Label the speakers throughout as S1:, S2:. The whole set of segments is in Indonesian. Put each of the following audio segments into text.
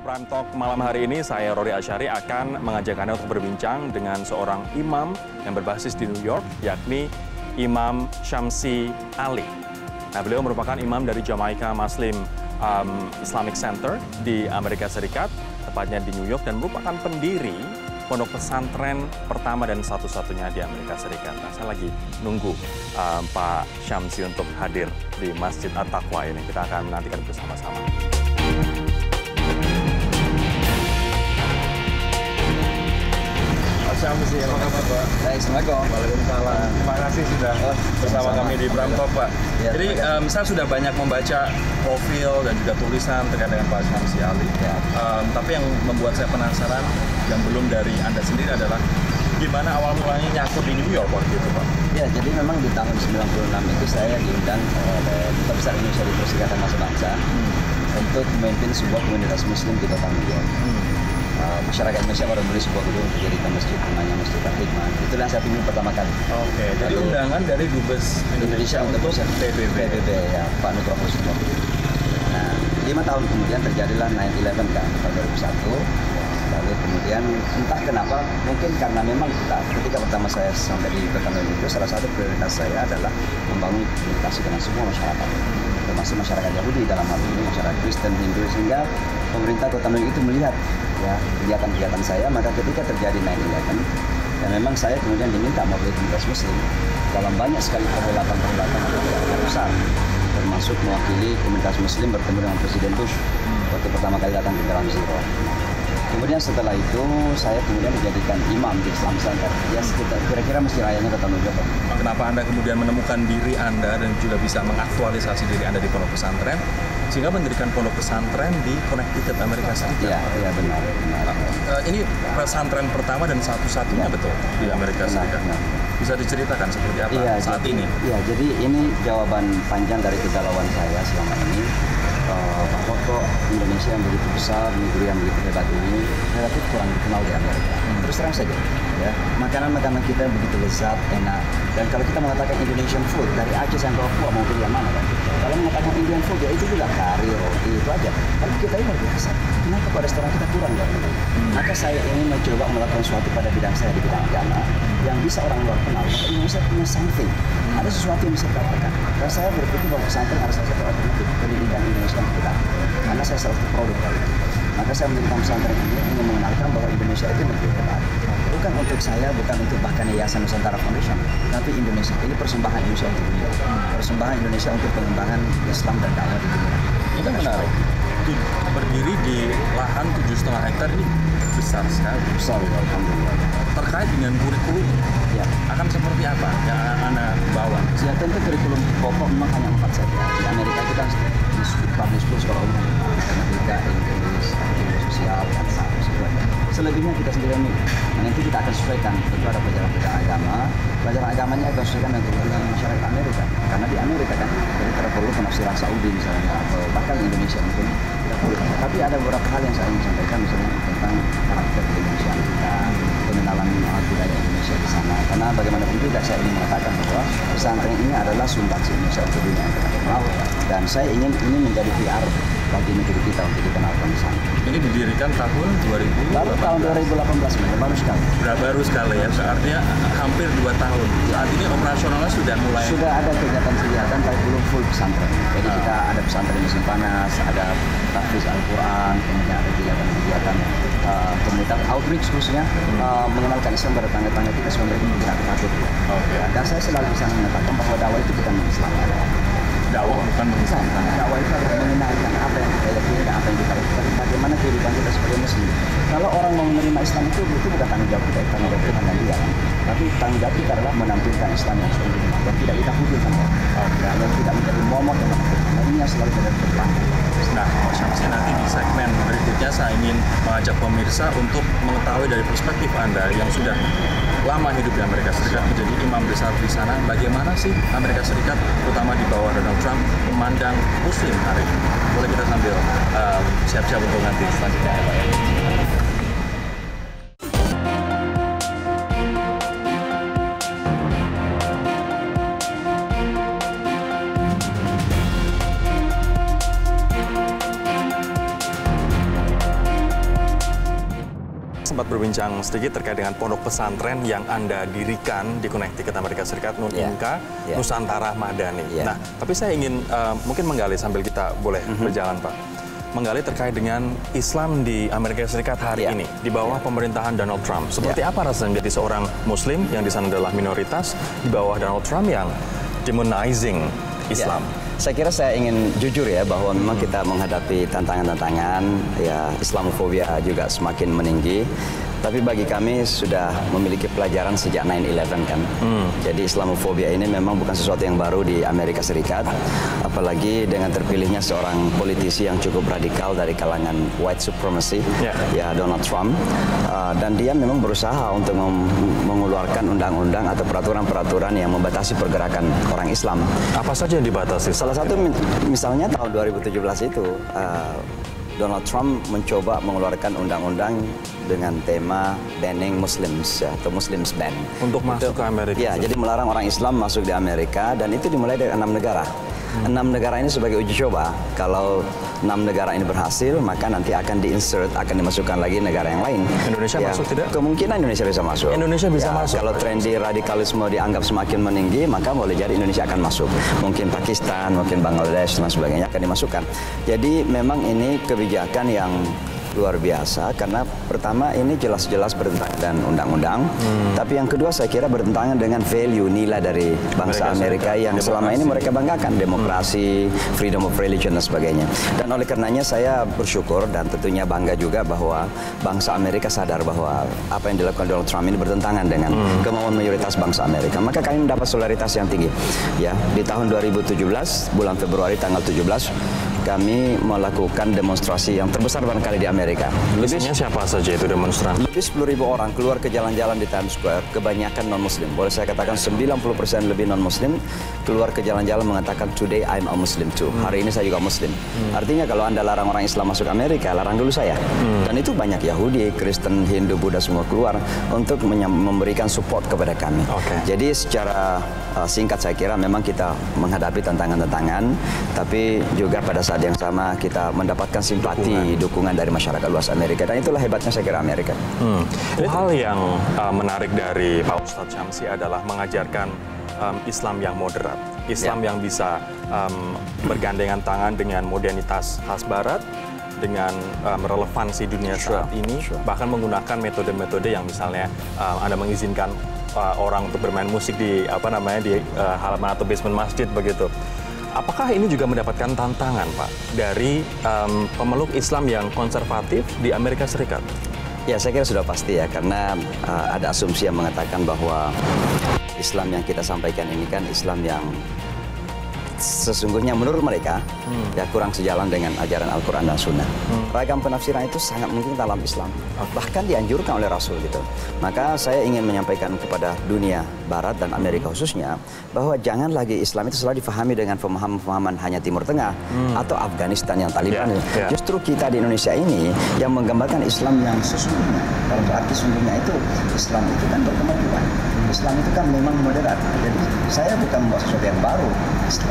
S1: Prime Talk malam hari ini, saya Rory Asyari akan mengajak Anda untuk berbincang dengan seorang imam yang berbasis di New York, yakni Imam Syamsi Ali. Nah, beliau merupakan imam dari Jamaica Muslim Islamic Center di Amerika Serikat, tepatnya di New York, dan merupakan pendiri pondok pesantren pertama dan satu-satunya di Amerika Serikat. Nah, saya lagi nunggu Pak Syamsi untuk hadir di Masjid At-Taqwa ini. Kita akan menantikan bersama-sama. Syamsi, apa kabar Pak?
S2: Baik, Assalamualaikum.
S1: Waalaikumsalam. Terima kasih sudah bersama kami di Prime Talk, Pak.
S2: Ya,
S1: jadi saya sudah banyak membaca profil dan juga tulisan terkait dengan Pak Syamsi Ali.
S2: Ya.
S1: Tapi yang membuat saya penasaran yang belum dari Anda sendiri adalah gimana awal mulanya nyakut di New York waktu itu, Pak?
S2: Ya, jadi memang di tahun 96 itu saya diundang oleh Duta Besar Indonesia di Perserikatan Bangsa-Bangsa untuk memimpin sebuah komunitas Muslim di kota New York. Masyarakat Indonesia baru membeli sebuah gedung untuk dijadikan masjid, namanya Masjid Al-Hikmah. Itulah yang saya pimpin pertama kali.
S1: Oke, jadi undangan dari Dubes Indonesia untuk PBB
S2: ya, Pak Nugroho Kusuma. Nah, 5 tahun kemudian terjadilah 9/11 kan, tahun 2001. Lalu kemudian entah kenapa, mungkin karena memang ketika pertama saya sampai di kota New York itu, salah satu prioritas saya adalah membangun komunikasi dengan semua masyarakat, termasuk masyarakat Yahudi dalam hal ini, masyarakat Kristen, Hindu, sehingga pemerintah kota New York itu melihat ya kegiatan-kegiatan saya. Maka ketika terjadi 9/11 dan memang saya kemudian diminta mewakili komunitas Muslim dalam banyak sekali perhelatan-perhelatan besar, termasuk mewakili komunitas Muslim bertemu dengan Presiden Bush waktu pertama kali datang ke Ground Zero. Kemudian setelah itu saya kemudian dijadikan imam di Islam Center. Ya sekitar kira-kira masjid rayanya kota New York.
S1: Kenapa Anda kemudian menemukan diri Anda dan juga bisa mengaktualisasi diri Anda di pondok pesantren sehingga mendirikan pondok pesantren di Connecticut, Amerika Serikat?
S2: Iya benar.
S1: Ini pesantren pertama dan satu-satunya betul di Amerika Serikat. Bisa diceritakan seperti apa saat ini?
S2: Iya, jadi ini jawaban panjang dari kegalauan saya selama ini. Bahwa kok Indonesia yang begitu besar, negeri yang begitu hebat ini relatif kurang dikenal di Amerika. Terus terang saja, ya makanan-makanan kita begitu lezat, enak. Dan kalau kita mengatakan Indonesian food, dari Aceh sampai Papua mau pilih yang mana kan? Kalau mengatakan Indian food, ya itu juga kari, roti, itu aja. Tapi kita ini luar biasa. Kenapa pada restoran kita kurang dari ini? Maka saya ingin mencoba melakukan sesuatu pada bidang saya di bidang agama yang bisa orang luar kenal. Bahwa Indonesia punya something. Ada sesuatu yang bisa dikatakan. Dan saya berpikir bahwa pesantren harus salah satu alternatif pendidikan Indonesia untuk kita. Karena saya salah satu produk dari itu. Maka saya mendirikan pesantren ini ingin mengenalkan bahwa Indonesia itu negeri hebat. Bukan untuk saya, bukan untuk bahkan Yayasan Nusantara Foundation, tapi Indonesia. Ini persembahan Indonesia untuk dunia. Persembahan Indonesia untuk pengembangan Islam dan dakwah di dunia.
S1: Ini kan menarik. Berdiri di lahan 7,5 hektar ini besar sekali.
S2: Besar, alhamdulillah.
S1: Terkait dengan kurikulum,
S2: ya
S1: akan seperti apa yang Anda bawa?
S2: Ya tentu kurikulum pokok memang hanya 4 saja. Di Amerika itu kan publish school sekolah umum, matematika, Inggris, ilmu sosial, dan sebagainya. Selebihnya kita sendiri ini. Nah, nanti kita akan sesuaikan. Tentu ada pelajaran agama. Pelajaran agamanya akan sesuaikan dengan kebutuhan masyarakat Amerika. Karena di Amerika kan, jadi tidak perlu penafsiran Saudi misalnya, atau bahkan Indonesia mungkin tidak perlu. Tapi ada beberapa hal yang saya ingin sampaikan, misalnya tentang karakter Indonesia kita, pengenalan budaya Indonesia di sana. Karena bagaimanapun juga saya ingin mengatakan bahwa pesantren ini adalah sumbangsi Indonesia untuk dunia internasional. Dan saya ingin ini menjadi PR bagi negeri kita untuk dikenalkan di sana.
S1: Ini didirikan tahun 2000.
S2: Baru tahun 2018, baru sekali.
S1: Baru sekali ya, artinya hampir 2 tahun. Saat ini operasionalnya sudah mulai.
S2: Sudah ada kegiatan, tapi belum full pesantren. Jadi kita ada pesantren musim panas, ada tahfiz Al-Quran, kemudian ada kegiatan komunitas outreach khususnya mengenalkan Islam pada tangga-tangga kita supaya mereka tidak takut. Dan saya selalu bisa mengatakan bahwa dakwah itu bukan Islam.
S1: Dakwah bukan Islam.
S2: Dakwah itu adalah mengenalkan apa yang kita yakini dan apa yang kita lakukan. Bagaimana kehidupan kita sebagai Muslim. Kalau orang mau menerima Islam itu bukan tanggung jawab kita, tanggung jawab Tuhan dan dia. Tapi tanggung jawab kita adalah menampilkan Islam yang sesungguhnya dan tidak ditakuti yang tidak menjadi momok dan ini yang selalu kita berperan.
S1: Nah, Pak Syamsi, nanti di segmen berikutnya saya ingin mengajak pemirsa untuk mengetahui dari perspektif Anda yang sudah lama hidup di Amerika Serikat, menjadi imam besar di sana, bagaimana sih Amerika Serikat, terutama di bawah Donald Trump, memandang Muslim hari ini. Boleh kita sambil siap-siap untuk nanti selanjutnya ya Pak ya. sempat berbincang sedikit terkait dengan pondok pesantren yang Anda dirikan di Connecticut, Amerika Serikat, Inka, Nusantara Madani. Nah, tapi saya ingin mungkin menggali sambil kita boleh berjalan, Pak. Menggali terkait dengan Islam di Amerika Serikat hari ini di bawah pemerintahan Donald Trump. Seperti apa rasanya menjadi seorang Muslim yang di sana adalah minoritas di bawah Donald Trump yang demonizing Islam?
S2: Saya kira saya ingin jujur ya bahwa memang kita menghadapi tantangan-tantangan, ya Islamofobia juga semakin meninggi. Tapi bagi kami sudah memiliki pelajaran sejak 9/11 kan. Jadi Islamofobia ini memang bukan sesuatu yang baru di Amerika Serikat. Apalagi dengan terpilihnya seorang politisi yang cukup radikal dari kalangan white supremacy, ya Donald Trump. Dan dia memang berusaha untuk mengeluarkan undang-undang atau peraturan-peraturan yang membatasi pergerakan orang Islam.
S1: Apa saja yang dibatasi?
S2: Salah satu misalnya tahun 2017 itu, Donald Trump mencoba mengeluarkan undang-undang dengan tema banning Muslims atau Muslims ban.
S1: Untuk masuk ke Amerika?
S2: Ya, jadi melarang orang Islam masuk di Amerika dan itu dimulai dari 6 negara. 6 negara ini sebagai uji coba. Kalau 6 negara ini berhasil, maka nanti akan di-insert, akan dimasukkan lagi negara yang lain.
S1: Indonesia masuk tidak?
S2: Kemungkinan Indonesia bisa masuk.
S1: Indonesia bisa masuk?
S2: Kalau trendi radikalisme dianggap semakin meninggi, maka boleh jadi Indonesia akan masuk. Mungkin Pakistan, mungkin Bangladesh, dan sebagainya akan dimasukkan. Jadi memang ini kebijakan yang luar biasa karena pertama ini jelas-jelas bertentangan dengan undang-undang, tapi yang kedua saya kira bertentangan dengan value nilai dari bangsa Amerika yang selama ini mereka banggakan, demokrasi, freedom of religion dan sebagainya. Dan oleh karenanya saya bersyukur dan tentunya bangga juga bahwa bangsa Amerika sadar bahwa apa yang dilakukan Donald Trump ini bertentangan dengan kemauan mayoritas bangsa Amerika. Maka kami mendapat solidaritas yang tinggi. Ya, di tahun 2017 bulan Februari tanggal 17 kami melakukan demonstrasi yang terbesar barangkali di Amerika.
S1: Isinya siapa saja itu demonstran?
S2: Lebih 10.000 orang keluar ke jalan-jalan di Times Square, kebanyakan non-Muslim. Boleh saya katakan 90% lebih non-Muslim keluar ke jalan-jalan mengatakan, today I'm a Muslim too. Hari ini saya juga Muslim. Artinya kalau Anda larang orang Islam masuk Amerika, larang dulu saya. Dan itu banyak Yahudi, Kristen, Hindu, Buddha semua keluar untuk memberikan support kepada kami. Jadi secara singkat saya kira memang kita menghadapi tantangan-tantangan, tapi juga pada saat yang sama kita mendapatkan simpati, dukungan dari masyarakat luas Amerika, dan itulah hebatnya saya kira Amerika.
S1: Hal yang menarik dari Pak Ustadz Syamsi adalah mengajarkan Islam yang moderat, Islam yang bisa bergandengan tangan dengan modernitas khas Barat, dengan relevansi dunia saat ini, bahkan menggunakan metode-metode yang misalnya Anda mengizinkan orang untuk bermain musik di halaman atau basement masjid begitu. Apakah ini juga mendapatkan tantangan, Pak, dari pemeluk Islam yang konservatif di Amerika Serikat?
S2: Ya, saya kira sudah pasti ya, karena ada asumsi yang mengatakan bahwa Islam yang kita sampaikan ini kan Islam yang sesungguhnya menurut mereka ya kurang sejalan dengan ajaran Al-Quran dan Sunnah. Ragam penafsiran itu sangat mungkin dalam Islam, bahkan dianjurkan oleh Rasul gitu. Maka saya ingin menyampaikan kepada dunia Barat dan Amerika khususnya bahwa jangan lagi Islam itu selalu difahami dengan pemahaman hanya Timur Tengah atau Afghanistan yang Taliban. Justru kita di Indonesia ini yang menggambarkan Islam yang sesungguhnya. Kalau berarti sesungguhnya itu Islam itu kan berkemajuan. Islam itu kan memang moderat. Jadi saya bukan membuat sesuatu yang baru.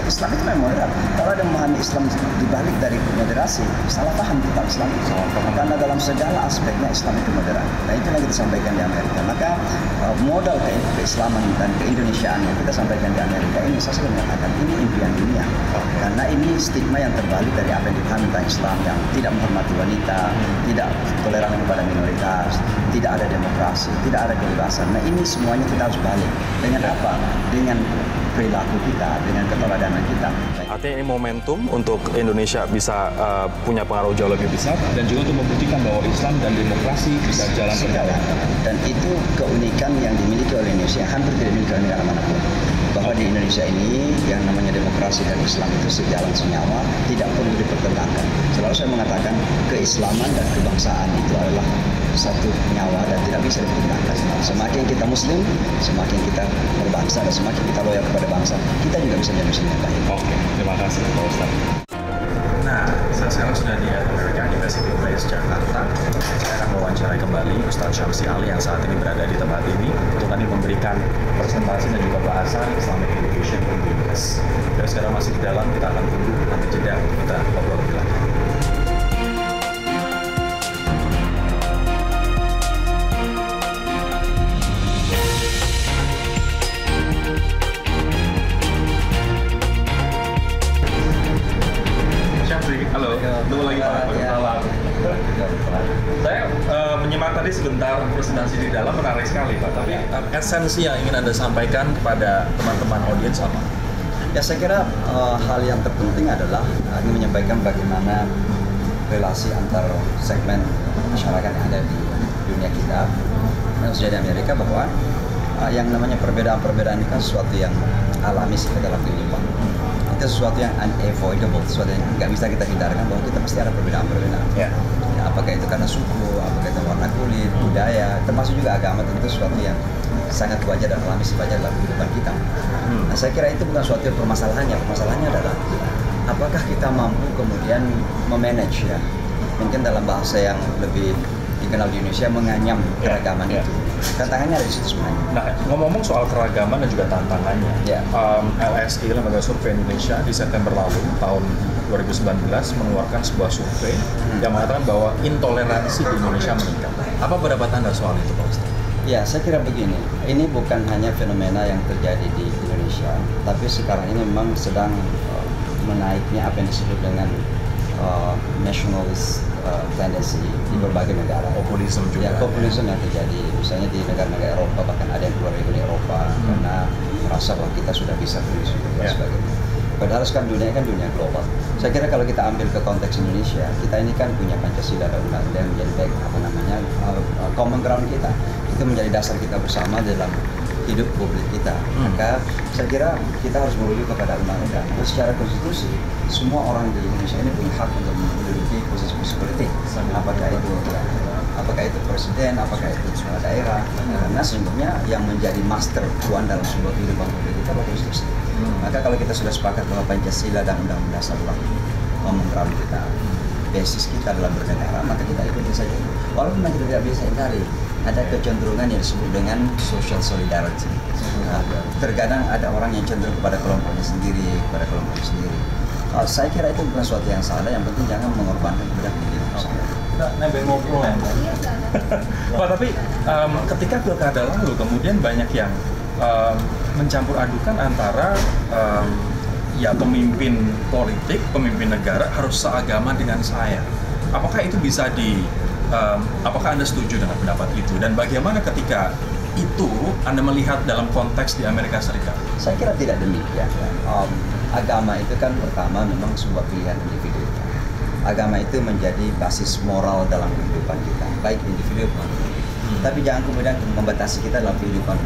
S2: Islam itu memang moderat. Kalau ada memahami Islam dibalik dari moderasi, salah paham tentang Islam itu. Karena dalam segala aspeknya Islam itu moderat. Nah, itu yang kita sampaikan di Amerika. Maka modal keislaman dan keindonesiaan yang kita sampaikan di Amerika ini, saya selalu mengatakan ini impian dunia. Karena ini stigma yang terbalik dari apa yang dipahami tentang Islam, yang tidak menghormati wanita, tidak toleran kepada minoritas, tidak ada demokrasi, tidak ada kebebasan. Nah, ini semuanya kita harus balik. Dengan apa? Dengan perilaku kita, dengan keteladanan kita.
S1: Artinya ini momentum untuk Indonesia bisa punya pengaruh jauh lebih besar dan juga untuk membuktikan bahwa Islam dan demokrasi bisa jalan berjalan.
S2: Dan itu keunikan yang dimiliki oleh Indonesia, hampir tidak dimiliki oleh negara manapun. Bahwa di Indonesia ini yang namanya demokrasi dan Islam itu sejalan senyawa, tidak perlu dipertentangkan. Selalu saya mengatakan keislaman dan kebangsaan itu adalah satu nyawa dan tidak bisa dipertentangkan. Semakin kita Muslim, semakin kita berbangsa dan semakin kita loyal kepada bangsa, kita juga bisa menjadi Muslim yang baik.
S1: Oke, terima kasih Pak Ustaz. Nah, saya sekarang sudah di American University Place Jakarta. Saya akan mewawancarai kembali Ustaz Syamsi Ali yang saat ini berada di tempat ini untuk tadi memberikan presentasi dan juga bahasan Islamic Education in the US. Dan sekarang masih di dalam, kita akan tunggu nanti jeda kita ngobrol lebih lanjut. menyimak tadi sebentar presentasi di dalam menarik sekali Pak, tapi esensi yang ingin Anda sampaikan kepada teman-teman audiens apa?
S2: Ya saya kira hal yang terpenting adalah ingin menyampaikan bagaimana relasi antar segmen masyarakat yang ada di dunia kita dan sudah di Amerika, bahwa yang namanya perbedaan-perbedaan ini kan sesuatu yang alami sih dalam kehidupan. Itu sesuatu yang unavoidable, sesuatu yang nggak bisa kita hindarkan, bahwa kita pasti ada perbedaan-perbedaan. Ya, apakah itu karena suku, apakah itu warna kulit, budaya, termasuk juga agama, tentu sesuatu yang sangat wajar dan alami sebagai dalam kehidupan kita. Nah, saya kira itu bukan suatu permasalahannya. Permasalahannya adalah apakah kita mampu kemudian memanage, ya, mungkin dalam bahasa yang lebih dikenal di Indonesia, menganyam keragaman itu. Tantangannya ada di situ sebenarnya.
S1: Nah, ngomong-ngomong soal keragaman dan juga tantangannya, LSI, Lembaga Survei Indonesia, di September lalu tahun 2019 mengeluarkan sebuah survei yang mengatakan bahwa intoleransi di Indonesia meningkat. Apa pendapat Anda soal itu, Pak Ustadz?
S2: Ya, saya kira begini, ini bukan hanya fenomena yang terjadi di Indonesia, tapi sekarang ini memang sedang menaiknya apa yang disebut dengan nationalist tendency di berbagai negara.
S1: Populisme juga.
S2: Ya, populisme yang terjadi, misalnya di negara-negara Eropa, bahkan ada yang keluar dari Uni Eropa karena merasa bahwa kita sudah bisa berdiri dan sebagainya. Padahal sekarang dunia kan dunia global. Saya kira kalau kita ambil ke konteks Indonesia, kita ini kan punya Pancasila dan undang-undang yang menjadi common ground kita. Itu menjadi dasar kita bersama dalam hidup publik kita. Maka saya kira kita harus merujuk kepada undang-undang. Secara konstitusi, semua orang di Indonesia ini punya hak untuk menduduki posisi politik. Apakah itu presiden, apakah itu kepala daerah. Karena sesungguhnya yang menjadi master tuan dalam sebuah kehidupan publik kita adalah konstitusi. Maka kalau kita sudah sepakat bahwa Pancasila dan Undang-Undang Dasar adalah common ground kita, basis kita dalam bernegara, maka kita ikuti saja. Walaupun kita tidak bisa hindari, ada kecenderungan yang disebut dengan social solidarity. Terkadang ada orang yang cenderung kepada kelompoknya sendiri, saya kira itu bukan sesuatu yang salah, yang penting jangan mengorbankan kepada kepentingan bersama.
S1: Nebeng ngobrol ya. Pak, tapi ketika pilkada lalu kemudian banyak yang mencampur adukan antara ya pemimpin politik, pemimpin negara harus seagama dengan saya. Apakah itu bisa apakah Anda setuju dengan pendapat itu? Dan bagaimana ketika itu Anda melihat dalam konteks di Amerika Serikat?
S2: Saya kira tidak demikian. Agama itu kan pertama memang sebuah pilihan individu. Agama itu menjadi basis moral dalam kehidupan kita, baik individu maupun publik. Tapi jangan kemudian membatasi kita dalam kehidupan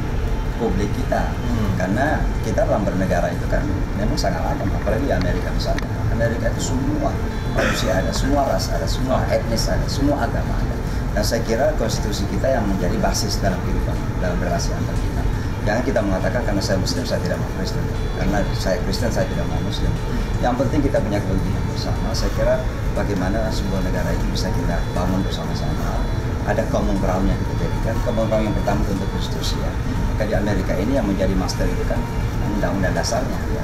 S2: publik kita, karena kita dalam bernegara itu kan memang sangat agam, apalagi di Amerika misalnya. Amerika itu semua manusia ada, semua ras ada, semua etnis ada, semua agama ada. Dan saya kira konstitusi kita yang menjadi basis dalam kehidupan, dalam relasi antar kita. Jangan kita mengatakan karena saya Muslim saya tidak mau Kristen, karena saya Kristen saya tidak mau Muslim. Yang penting kita punya kepentingan bersama. Saya kira bagaimana sebuah negara itu bisa kita bangun bersama-sama. Ada common ground yang kita jadikan. Common ground yang pertama untuk konstitusi, ya. Maka di Amerika ini yang menjadi master itu kan undang-undang dasarnya, ya.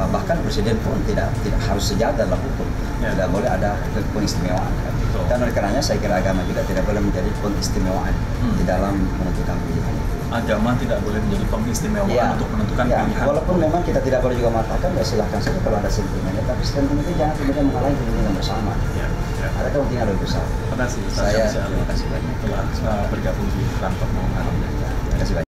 S2: Bahkan presiden pun tidak harus sejalan dalam hukum. Tidak boleh ada pengistimewaan, kan. Dan oleh karenanya saya kira agama juga tidak boleh menjadi pengistimewaan di dalam menentukan pilihan.
S1: Agama tidak boleh menjadi pengistimewaan untuk menentukan pilihan.
S2: Walaupun memang kita tidak boleh juga mengatakan, ya silahkan saja kalau ada sentimennya, tapi sentimen itu jangan kemudian menghalangi kepentingan bersama. Ada kepentingan lebih besar.
S1: Terima kasih.
S2: Terima kasih banyak
S1: telah bergabung di kantor Mohon.
S2: Terima kasih banyak.